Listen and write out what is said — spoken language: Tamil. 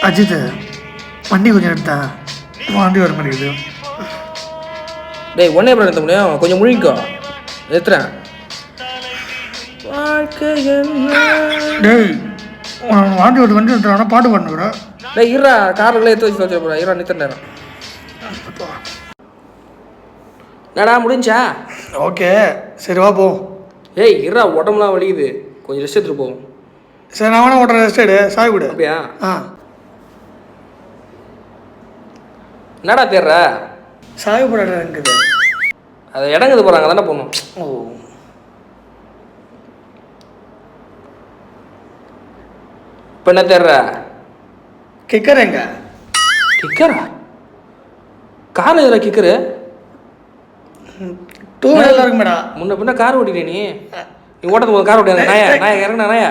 அஜித் வண்டி கொஞ்சம் எடுத்தா வண்டி வர மாட்டேங்குது. டேய் ஒன்னே அப்புறம் எடுத்த முடியும், கொஞ்சம் முழிக்கோ எடுத்துறேன். டேய் வண்டி ஒரு வண்டி எடுத்துறானா பாட்டு பண்ணுறேன். டேய் இருடா, காரில் எடுத்து வச்சு வச்சு போகிறேன். இருடா நிறுத்த நேரம். என்னடா முடிஞ்சா? ஓகே சரி வா போ. ஏய் இருடா, உடம்புலாம் வலிக்குது, கொஞ்சம் ரெஸ்ட் எடுத்துகிட்டு போவோம். சரி நான் வேணா ஓட்டுற ரெஸ்ட் எடு, சாய் விடு. அப்படியா? ஆ என்னடா தேர்ற? சாய் போட இருக்குது. அதை இடங்குது போகிறாங்க தானே போகணும். ஓ இப்போ என்ன தேர்ற? கிக்கர் எங்க? கிக்கரா? கார் எதில் கிக்கரு? டூ வீலர் இருக்கு மேடம். முன்ன பின்ன கார் ஓட்டிட்டே நீ ஓட்டத்துக்கு கார் ஓட்டியா? நாயா நாயா இறங்கினா நாயா?